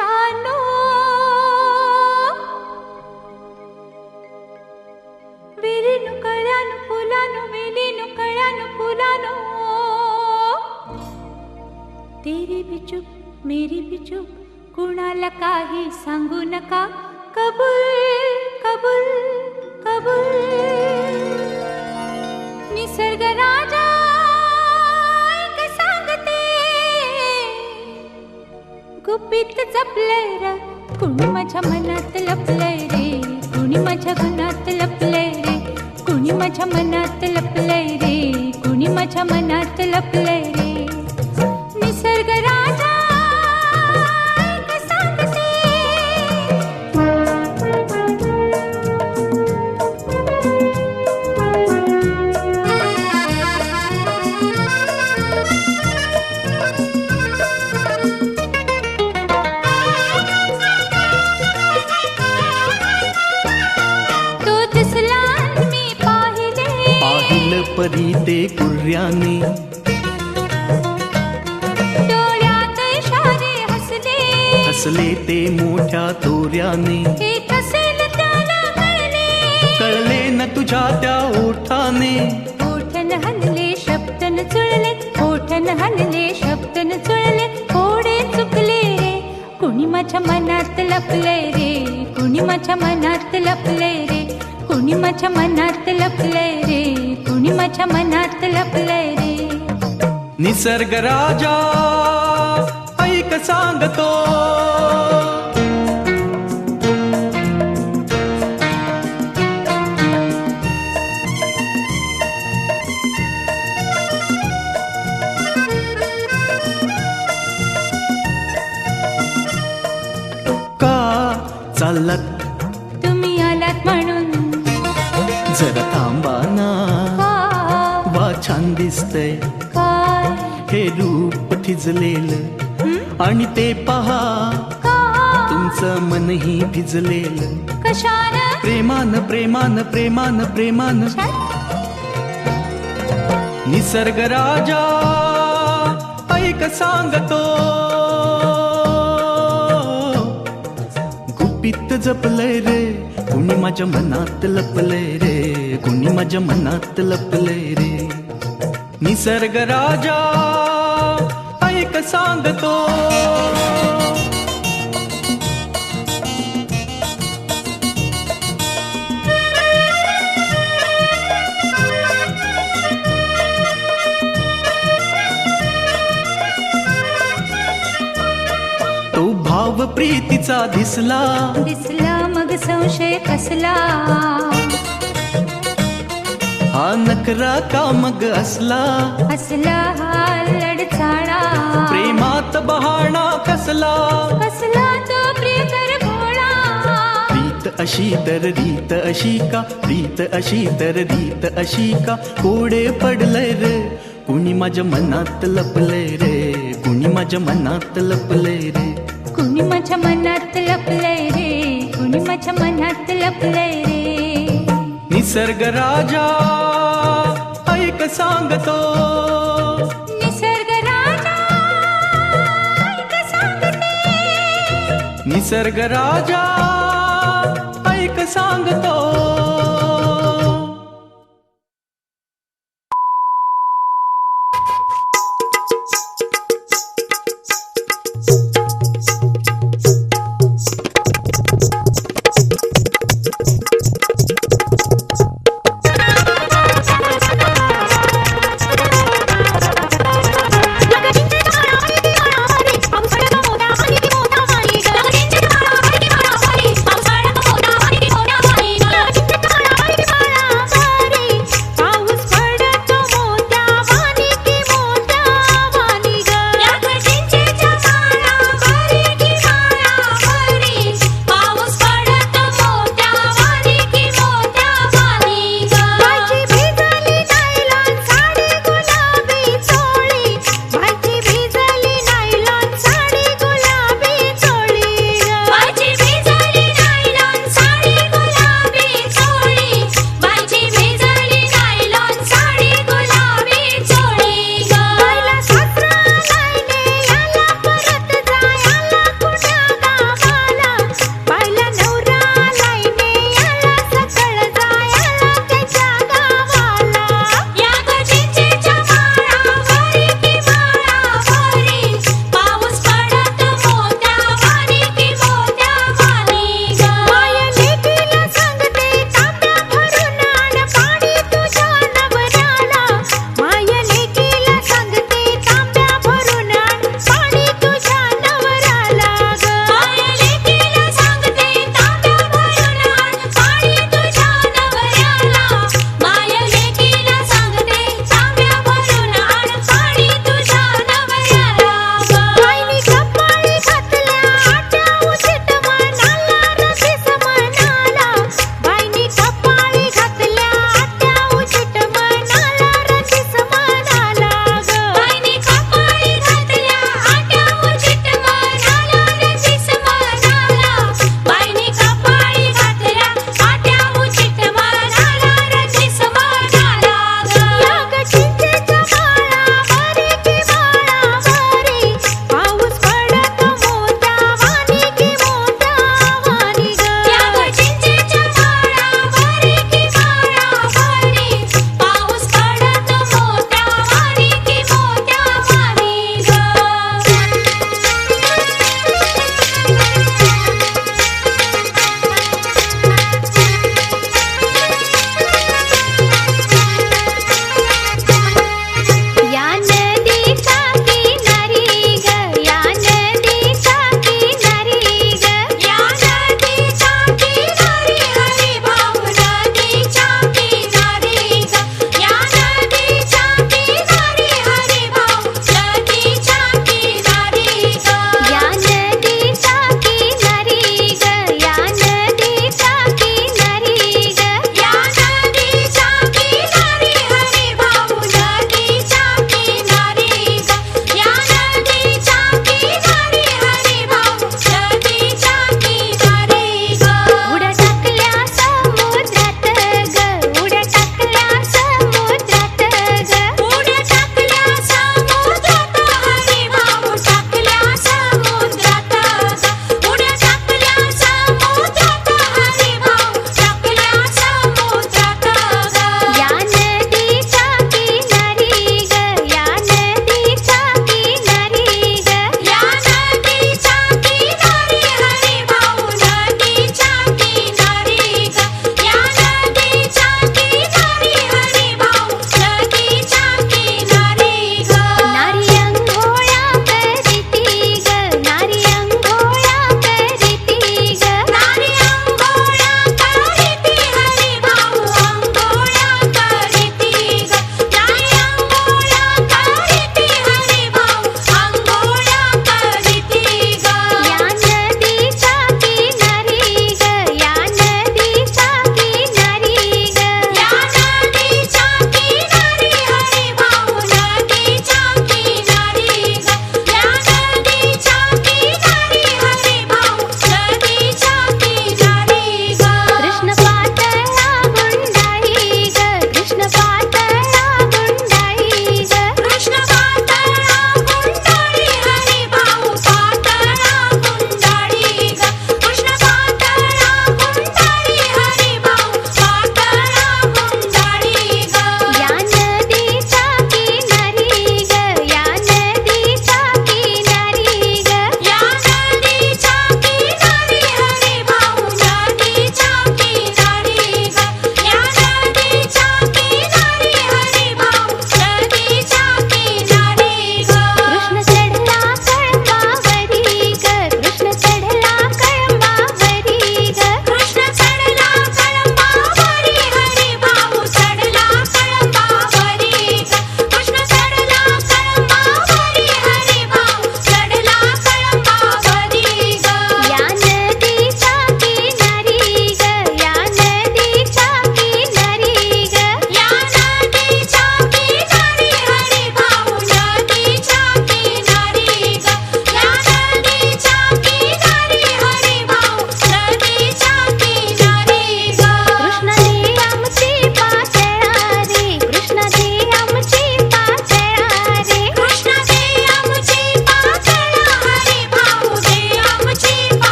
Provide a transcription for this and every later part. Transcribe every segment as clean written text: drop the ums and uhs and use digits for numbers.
कशानो विरीनु कळ्यानु फुलानु वेलीनु कळ्यानु फुलानो तेरी भी चुप मेरी भी चुप कुणाला काही सांगू नका कबूल कबूल कबूल निसर्ग राजा ऐक सांगते गुपित जपलंय र कुणी माझ्या मनात लपलंय रे कुणी माझ्या मनात लपलंय रे कुणी माझ्या मनात लपलंय रे कुणी माझ्या मनात लपलंय रे निसर्ग राजा ऐक सांगते तो दिसला मी पाहिले परी ते कुर्याने डोळ्यात इशारे हसले हसले ते मोठ्या तोऱ्याने हे कसेल त्याला कळले न तुझ्या त्या ओठाने ओठन हलले शब्दन चुळले ओठन हलले शब्दन चुळले थोडे चुकले रे कुणी माझ्या मनात लपले रे कुणी माझ्या मनात लपले रे कुणी माझ्या मनात लपले रे कुणी माझ्या मनात लपले रे निसर्ग राजा ऐक सांगतो का चालत तुम्ही आलात म्हणून जरा थांबा ना का वा छान दिसतंय काय हे रूप थिजलेलं आणि ते पहा का तुमचं मनही भिजलेलं कशानं प्रेमान प्रेमान प्रेमान प्रेमान निसर्ग राजा ऐक सांगतो गुपित जपलंय रे कुणी माझ्या मनात लपलंय रे कुणी माझ्या मनात लपलंय रे निसर्ग राजा ऐक सांगतो तो भाव प्रीतीचा दिसला दिसला मग संशय कसला हा नखरा का मग असला असला हा लडचाळा प्रेमात बहाणा कसला कसला तो प्रियकर भोळा रीत अशी तर रीत अशी का रीत अशी तर रीत अशी का कोडे पडलंय रे कुणी माझ्या मनात लपलंय रे कुणी माझ्या मनात लपलंय रे कुणी माझ्या मनात लपलंय रे कुणी माझ्या मनात लपलंय रे निसर्ग राजा ऐक सांगतो निसर्ग राजा ऐक सांगते निसर्ग राजा ऐक सांगतो Bye.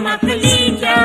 नकलीच्या